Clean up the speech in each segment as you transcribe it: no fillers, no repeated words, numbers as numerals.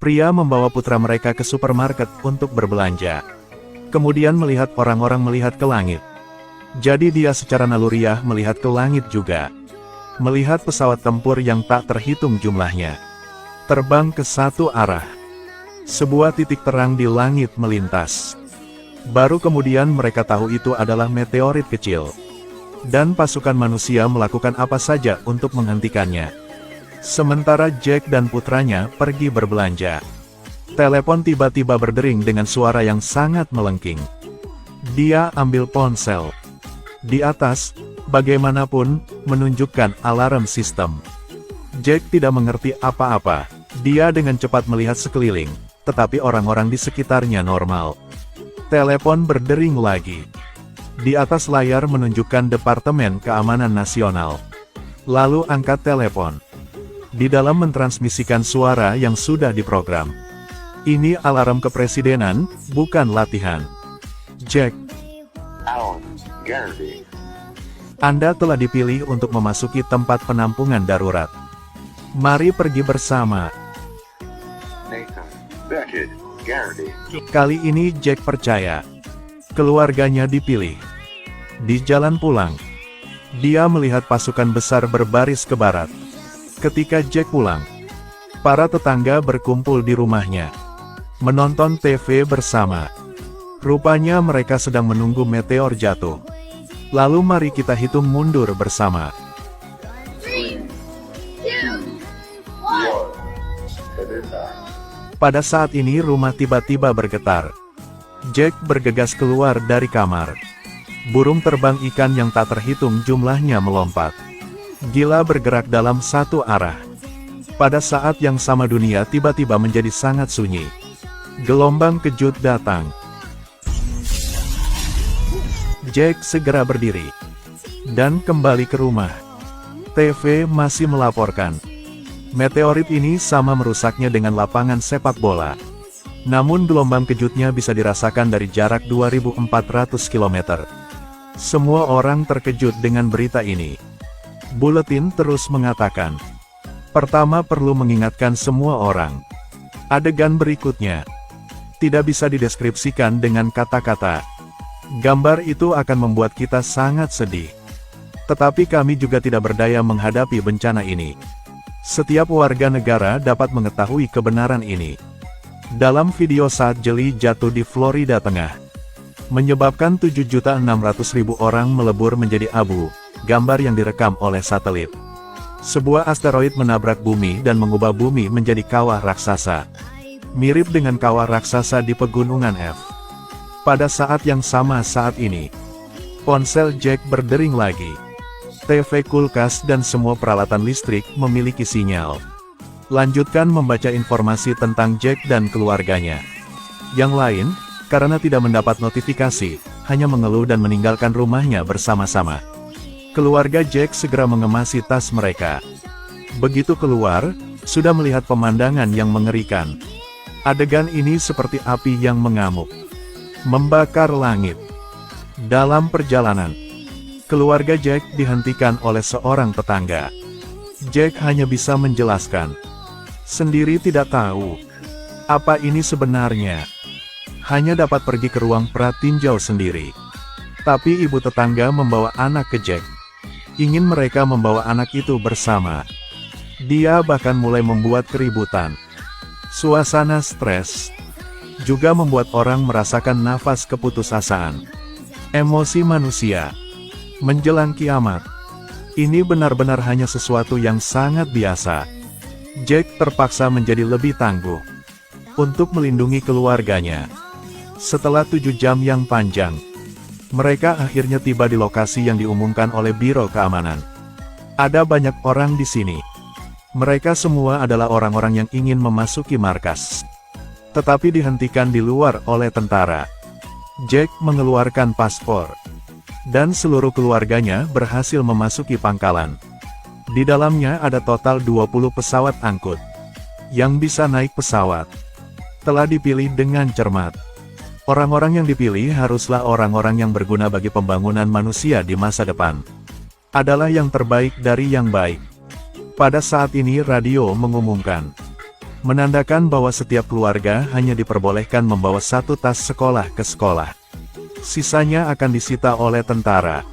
Pria membawa putra mereka ke supermarket untuk berbelanja. Kemudian melihat orang-orang melihat ke langit. Jadi dia secara naluriah melihat ke langit juga. Melihat pesawat tempur yang tak terhitung jumlahnya. Terbang ke satu arah. Sebuah titik terang di langit melintas. Baru kemudian mereka tahu itu adalah meteorit kecil. Dan pasukan manusia melakukan apa saja untuk menghentikannya. Sementara Jack dan putranya pergi berbelanja. Telepon tiba-tiba berdering dengan suara yang sangat melengking. Dia ambil ponsel. Di atas, bagaimanapun, menunjukkan alarm sistem. Jack tidak mengerti apa-apa. Dia dengan cepat melihat sekeliling, tetapi orang-orang di sekitarnya normal. Telepon berdering lagi. Di atas layar menunjukkan Departemen Keamanan Nasional. Lalu angkat telepon. Di dalam mentransmisikan suara yang sudah diprogram. Ini alarm kepresidenan, bukan latihan. Jack. Alan Garrity. Anda telah dipilih untuk memasuki tempat penampungan darurat. Mari pergi bersama. Nathan Beckett Garrity. Kali ini Jack percaya. Keluarganya dipilih. Di jalan pulang, dia melihat pasukan besar berbaris ke barat. Ketika Jack pulang, para tetangga berkumpul di rumahnya. Menonton TV bersama. Rupanya mereka sedang menunggu meteor jatuh. Lalu mari kita hitung mundur bersama. 3, 2, 1. Pada saat ini rumah tiba-tiba bergetar. Jack bergegas keluar dari kamar. Burung terbang ikan yang tak terhitung jumlahnya melompat. Gila bergerak dalam satu arah. Pada saat yang sama dunia tiba-tiba menjadi sangat sunyi. Gelombang kejut datang. Jack segera berdiri. Dan kembali ke rumah. TV masih melaporkan. Meteorit ini sama merusaknya dengan lapangan sepak bola. Namun gelombang kejutnya bisa dirasakan dari jarak 2.400 km. Semua orang terkejut dengan berita ini. Buletin terus mengatakan. Pertama perlu mengingatkan semua orang. Adegan berikutnya. Tidak bisa dideskripsikan dengan kata-kata. Gambar itu akan membuat kita sangat sedih. Tetapi kami juga tidak berdaya menghadapi bencana ini. Setiap warga negara dapat mengetahui kebenaran ini. Dalam video saat jeli jatuh di Florida Tengah. Menyebabkan 7.600.000 orang melebur menjadi abu. Gambar yang direkam oleh satelit. Sebuah asteroid menabrak bumi dan mengubah bumi menjadi kawah raksasa. Mirip dengan kawah raksasa di pegunungan F. Pada saat yang sama saat ini, ponsel Jack berdering lagi. TV, kulkas dan semua peralatan listrik memiliki sinyal. Lanjutkan membaca informasi tentang Jack dan keluarganya. Yang lain, karena tidak mendapat notifikasi, hanya mengeluh dan meninggalkan rumahnya bersama-sama. Keluarga Jack segera mengemasi tas mereka. Begitu keluar, sudah melihat pemandangan yang mengerikan. Adegan ini seperti api yang mengamuk. Membakar langit. Dalam perjalanan, keluarga Jack dihentikan oleh seorang tetangga. Jack hanya bisa menjelaskan. Sendiri tidak tahu. Apa ini sebenarnya? Hanya dapat pergi ke ruang pratinjau sendiri. Tapi ibu tetangga membawa anak ke Jack. Ingin mereka membawa anak itu bersama. Dia bahkan mulai membuat keributan. Suasana stres. Juga membuat orang merasakan nafas keputusasaan. Emosi manusia. Menjelang kiamat. Ini benar-benar hanya sesuatu yang sangat biasa. Jack terpaksa menjadi lebih tangguh. Untuk melindungi keluarganya. Setelah 7 jam yang panjang. Mereka akhirnya tiba di lokasi yang diumumkan oleh Biro Keamanan. Ada banyak orang di sini. Mereka semua adalah orang-orang yang ingin memasuki markas. Tetapi dihentikan di luar oleh tentara. Jack mengeluarkan paspor. Dan seluruh keluarganya berhasil memasuki pangkalan. Di dalamnya ada total 20 pesawat angkut. Yang bisa naik pesawat. Telah dipilih dengan cermat. Orang-orang yang dipilih haruslah orang-orang yang berguna bagi pembangunan manusia di masa depan. Adalah yang terbaik dari yang baik. Pada saat ini radio mengumumkan. menandakan bahwa setiap keluarga hanya diperbolehkan membawa satu tas sekolah ke sekolah. Sisanya akan disita oleh tentara.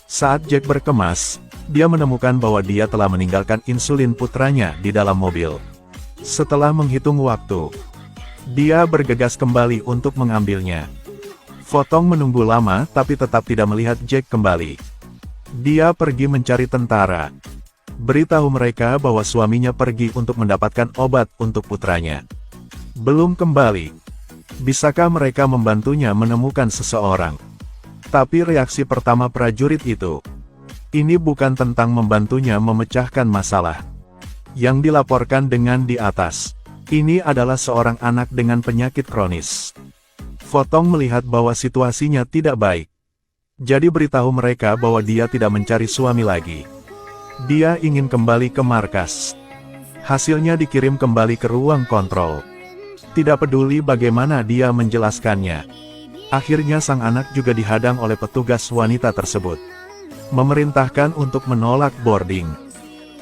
Saat Jack berkemas, dia menemukan bahwa dia telah meninggalkan insulin putranya di dalam mobil. Setelah menghitung waktu, dia bergegas kembali untuk mengambilnya. Fotong menunggu lama tapi tetap tidak melihat Jack kembali. Dia pergi mencari tentara. Beritahu mereka bahwa suaminya pergi untuk mendapatkan obat untuk putranya. Belum kembali. Bisakah mereka membantunya menemukan seseorang? Tapi reaksi pertama prajurit itu, ini bukan tentang membantunya memecahkan masalah. Yang dilaporkan dengan di atas, ini adalah seorang anak dengan penyakit kronis. Fotong melihat bahwa situasinya tidak baik. Jadi beritahu mereka bahwa dia tidak mencari suami lagi. Dia ingin kembali ke markas. Hasilnya dikirim kembali ke ruang kontrol. Tidak peduli bagaimana dia menjelaskannya. Akhirnya sang anak juga dihadang oleh petugas wanita tersebut. Memerintahkan untuk menolak boarding.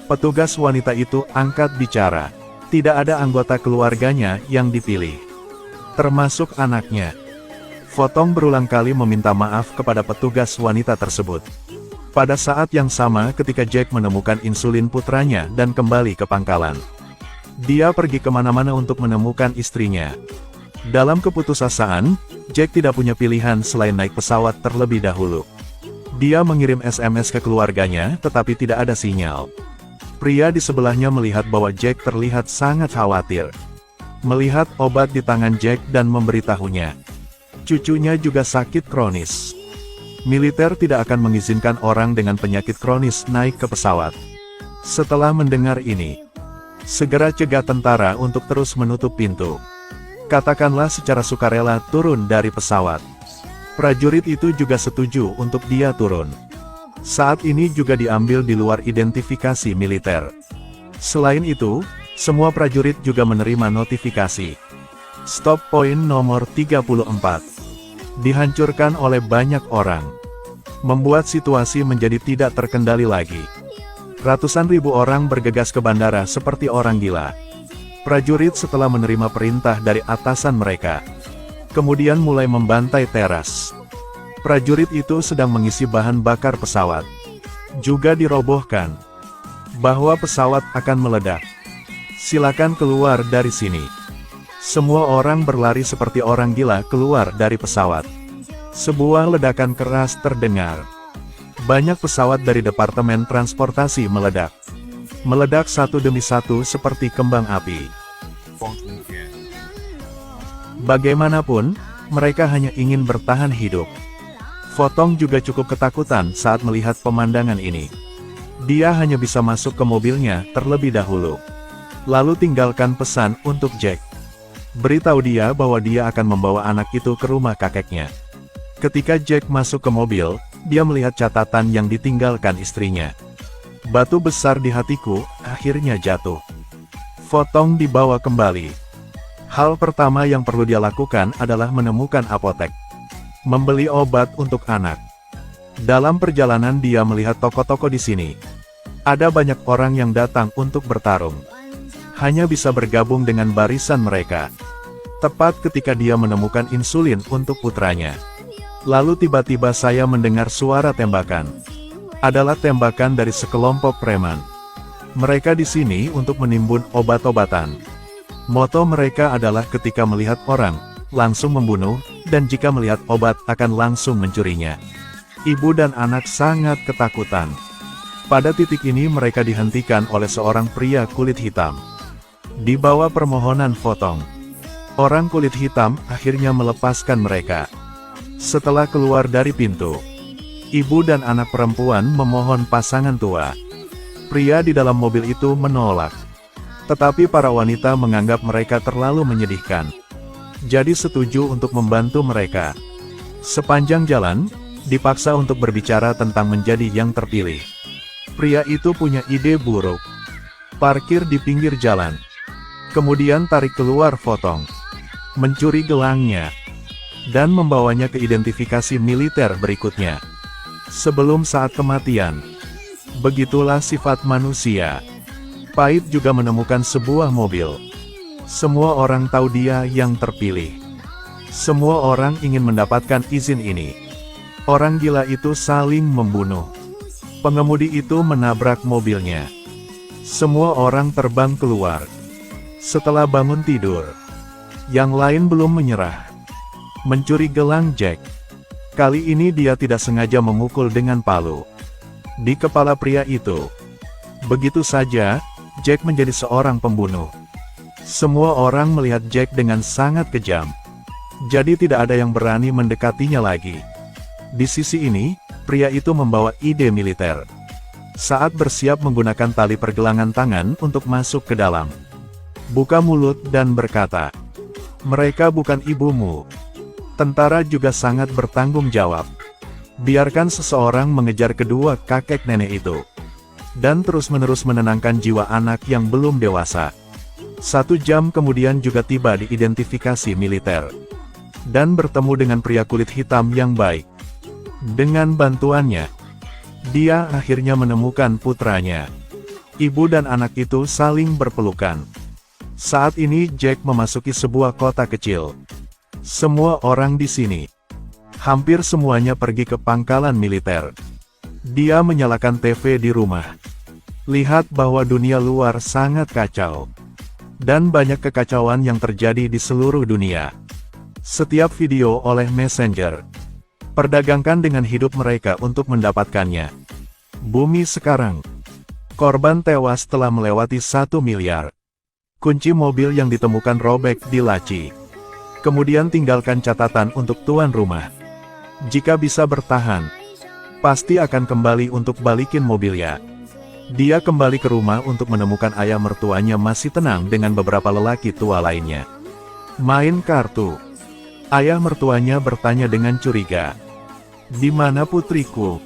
Petugas wanita itu angkat bicara. Tidak ada anggota keluarganya yang dipilih, termasuk anaknya. Fotong berulang kali meminta maaf kepada petugas wanita tersebut. Pada saat yang sama ketika Jack menemukan insulin putranya dan kembali ke pangkalan. Dia pergi kemana-mana untuk menemukan istrinya. Dalam keputusasaan, Jack tidak punya pilihan selain naik pesawat terlebih dahulu. Dia mengirim SMS ke keluarganya tetapi tidak ada sinyal. Pria di sebelahnya melihat bahwa Jack terlihat sangat khawatir. Melihat obat di tangan Jack dan memberitahunya. Cucunya juga sakit kronis. Militer tidak akan mengizinkan orang dengan penyakit kronis naik ke pesawat. Setelah mendengar ini, segera cegah tentara untuk terus menutup pintu. Katakanlah secara sukarela turun dari pesawat. Prajurit itu juga setuju untuk dia turun. Saat ini juga diambil di luar identifikasi militer. Selain itu, semua prajurit juga menerima notifikasi. Stop point nomor 34. Dihancurkan oleh banyak orang. Membuat situasi menjadi tidak terkendali lagi. Ratusan ribu orang bergegas ke bandara seperti orang gila. Prajurit setelah menerima perintah dari atasan mereka, kemudian mulai membantai teras. Prajurit itu sedang mengisi bahan bakar pesawat. Juga dirobohkan. Bahwa pesawat akan meledak. Silakan keluar dari sini. Semua orang berlari seperti orang gila keluar dari pesawat. Sebuah ledakan keras terdengar. Banyak pesawat dari Departemen Transportasi meledak. Meledak satu demi satu seperti kembang api. Bagaimanapun, mereka hanya ingin bertahan hidup. Fotong juga cukup ketakutan saat melihat pemandangan ini. Dia hanya bisa masuk ke mobilnya terlebih dahulu. Lalu tinggalkan pesan untuk Jack. Beritahu dia bahwa dia akan membawa anak itu ke rumah kakeknya. Ketika Jack masuk ke mobil, dia melihat catatan yang ditinggalkan istrinya. Batu besar di hatiku, akhirnya jatuh. Fotong dibawa kembali. Hal pertama yang perlu dia lakukan adalah menemukan apotek. Membeli obat untuk anak. Dalam perjalanan dia melihat toko-toko di sini. Ada banyak orang yang datang untuk bertarung. Hanya bisa bergabung dengan barisan mereka. Tepat ketika dia menemukan insulin untuk putranya. Lalu tiba-tiba saya mendengar suara tembakan. Adalah tembakan dari sekelompok preman. Mereka di sini untuk menimbun obat-obatan. Moto mereka adalah ketika melihat orang, langsung membunuh, dan jika melihat obat akan langsung mencurinya. Ibu dan anak sangat ketakutan. Pada titik ini mereka dihentikan oleh seorang pria kulit hitam. Di bawah permohonan Fotong, orang kulit hitam akhirnya melepaskan mereka. Setelah keluar dari pintu, ibu dan anak perempuan memohon pasangan tua. Pria di dalam mobil itu menolak. Tetapi para wanita menganggap mereka terlalu menyedihkan. Jadi setuju untuk membantu mereka. Sepanjang jalan, dipaksa untuk berbicara tentang menjadi yang terpilih. Pria itu punya ide buruk. Parkir di pinggir jalan. Kemudian tarik keluar Fotong. Mencuri gelangnya. Dan membawanya ke identifikasi militer berikutnya. Sebelum saat kematian. Begitulah sifat manusia. Pait juga menemukan sebuah mobil. Semua orang tahu dia yang terpilih. Semua orang ingin mendapatkan izin ini. Orang gila itu saling membunuh. Pengemudi itu menabrak mobilnya. Semua orang terbang keluar. Setelah bangun tidur, yang lain belum menyerah. Mencuri gelang Jack. Kali ini dia tidak sengaja memukul dengan palu di kepala pria itu. Begitu saja, Jack menjadi seorang pembunuh. Semua orang melihat Jack dengan sangat kejam. Jadi tidak ada yang berani mendekatinya lagi. Di sisi ini, pria itu membawa ide militer. Saat bersiap menggunakan tali pergelangan tangan untuk masuk ke dalam, buka mulut dan berkata, "Mereka bukan ibumu." Tentara juga sangat bertanggung jawab. Biarkan seseorang mengejar kedua kakek nenek itu, dan terus-menerus menenangkan jiwa anak yang belum dewasa. 1 jam kemudian juga tiba di identifikasi militer, dan bertemu dengan pria kulit hitam yang baik. Dengan bantuannya, dia akhirnya menemukan putranya. Ibu dan anak itu saling berpelukan. Saat ini Jack memasuki sebuah kota kecil. Semua orang di sini, hampir semuanya pergi ke pangkalan militer. Dia menyalakan TV di rumah. Lihat bahwa dunia luar sangat kacau. Dan banyak kekacauan yang terjadi di seluruh dunia. Setiap video oleh Messenger. Perdagangkan dengan hidup mereka untuk mendapatkannya. Bumi sekarang. Korban tewas telah melewati 1 miliar. Kunci mobil yang ditemukan robek di laci. Kemudian tinggalkan catatan untuk tuan rumah. Jika bisa bertahan, pasti akan kembali untuk balikin mobilnya. Dia kembali ke rumah untuk menemukan ayah mertuanya masih tenang dengan beberapa lelaki tua lainnya. Main kartu. Ayah mertuanya bertanya dengan curiga. "Di mana putriku?"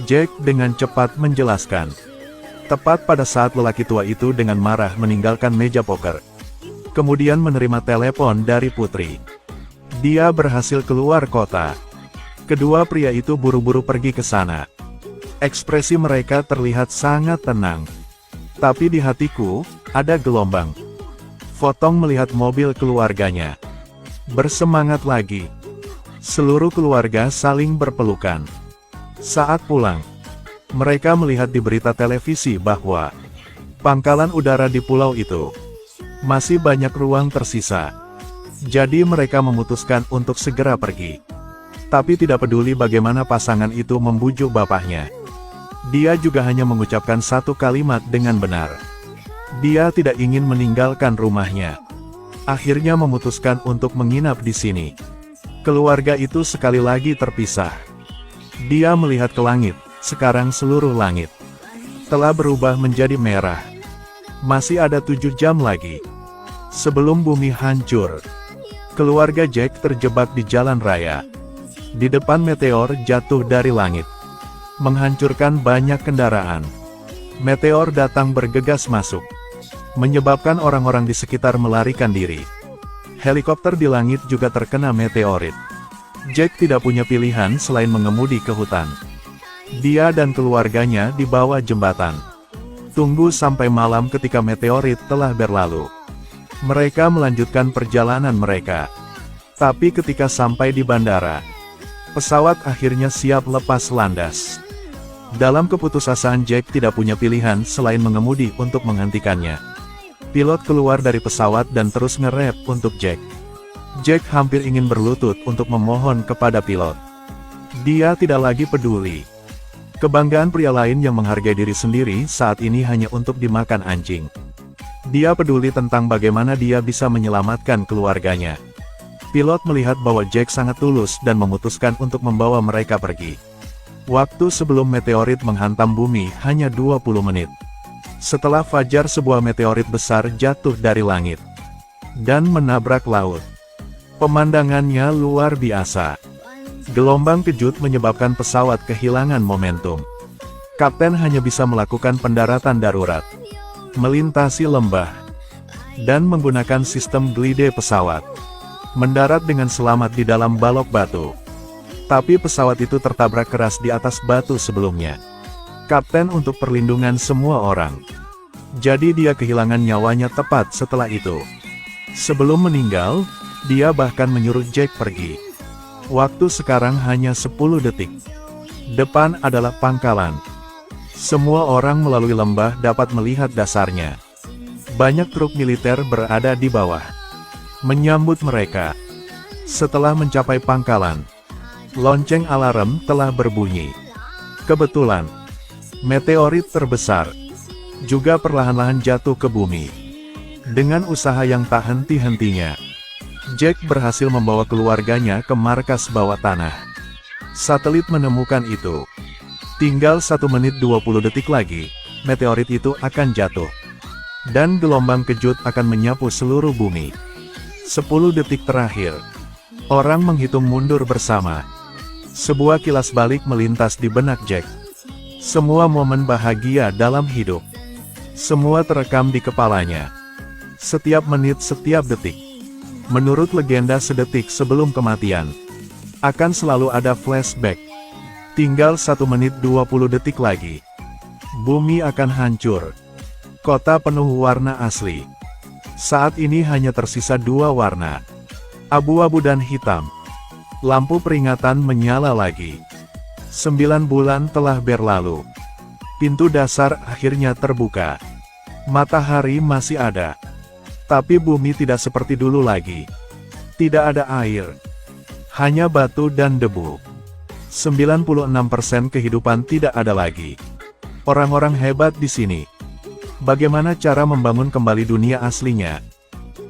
Jack dengan cepat menjelaskan. Tepat pada saat lelaki tua itu dengan marah meninggalkan meja poker. Kemudian menerima telepon dari putri. Dia berhasil keluar kota. Kedua pria itu buru-buru pergi ke sana. Ekspresi mereka terlihat sangat tenang. Tapi di hatiku, ada gelombang. Fotong melihat mobil keluarganya. Bersemangat lagi. Seluruh keluarga saling berpelukan. Saat pulang, mereka melihat di berita televisi bahwa pangkalan udara di pulau itu masih banyak ruang tersisa. Jadi mereka memutuskan untuk segera pergi. Tapi tidak peduli bagaimana pasangan itu membujuk bapaknya. Dia juga hanya mengucapkan 1 kalimat dengan benar. Dia tidak ingin meninggalkan rumahnya. Akhirnya memutuskan untuk menginap di sini. Keluarga itu sekali lagi terpisah. Dia melihat ke langit. Sekarang seluruh langit telah berubah menjadi merah. Masih ada 7 jam lagi sebelum bumi hancur. Keluarga Jack terjebak di jalan raya. Di depan meteor jatuh dari langit, menghancurkan banyak kendaraan. Meteor datang bergegas masuk, menyebabkan orang-orang di sekitar melarikan diri. Helikopter di langit juga terkena meteorit. Jack tidak punya pilihan selain mengemudi ke hutan. Dia dan keluarganya di bawah jembatan. Tunggu sampai malam ketika meteorit telah berlalu. Mereka melanjutkan perjalanan mereka. Tapi ketika sampai di bandara, pesawat akhirnya siap lepas landas. Dalam keputusasaan Jack tidak punya pilihan selain mengemudi untuk menghentikannya. Pilot keluar dari pesawat dan terus nge-rap untuk Jack. Jack hampir ingin berlutut untuk memohon kepada pilot. Dia tidak lagi peduli. Kebanggaan pria lain yang menghargai diri sendiri saat ini hanya untuk dimakan anjing. Dia peduli tentang bagaimana dia bisa menyelamatkan keluarganya. Pilot melihat bahwa Jack sangat tulus dan memutuskan untuk membawa mereka pergi. Waktu sebelum meteorit menghantam bumi hanya 20 menit. Setelah fajar sebuah meteorit besar jatuh dari langit dan menabrak laut. Pemandangannya luar biasa. Gelombang kejut menyebabkan pesawat kehilangan momentum. Kapten hanya bisa melakukan pendaratan darurat, melintasi lembah, dan menggunakan sistem glide pesawat. Mendarat dengan selamat di dalam balok batu. Tapi pesawat itu tertabrak keras di atas batu sebelumnya. Kapten untuk perlindungan semua orang. Jadi dia kehilangan nyawanya tepat setelah itu. Sebelum meninggal, dia bahkan menyuruh Jack pergi. Waktu sekarang hanya 10 detik. Depan adalah pangkalan. Semua orang melalui lembah dapat melihat dasarnya. Banyak truk militer berada di bawah, menyambut mereka. Setelah mencapai pangkalan, lonceng alarm telah berbunyi. Kebetulan, meteorit terbesar juga perlahan-lahan jatuh ke bumi. Dengan usaha yang tak henti-hentinya, Jack berhasil membawa keluarganya ke markas bawah tanah. Satelit menemukan itu. Tinggal 1 menit 20 detik lagi, meteorit itu akan jatuh. Dan gelombang kejut akan menyapu seluruh bumi. 10 detik terakhir. Orang menghitung mundur bersama. Sebuah kilas balik melintas di benak Jack. Semua momen bahagia dalam hidup. Semua terekam di kepalanya. Setiap menit, setiap detik. Menurut legenda sedetik sebelum kematian, akan selalu ada flashback. Tinggal 1 menit 20 detik lagi. Bumi akan hancur. Kota penuh warna asli. Saat ini hanya tersisa 2 warna. Abu-abu dan hitam. Lampu peringatan menyala lagi. 9 bulan telah berlalu. Pintu dasar akhirnya terbuka. Matahari masih ada. Tapi bumi tidak seperti dulu lagi. Tidak ada air. Hanya batu dan debu. 96% kehidupan tidak ada lagi. Orang-orang hebat di sini. Bagaimana cara membangun kembali dunia aslinya?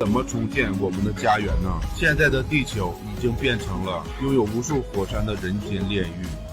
怎么重建我们的家园呢？现在的地球已经变成了拥有无数火山的人间炼狱。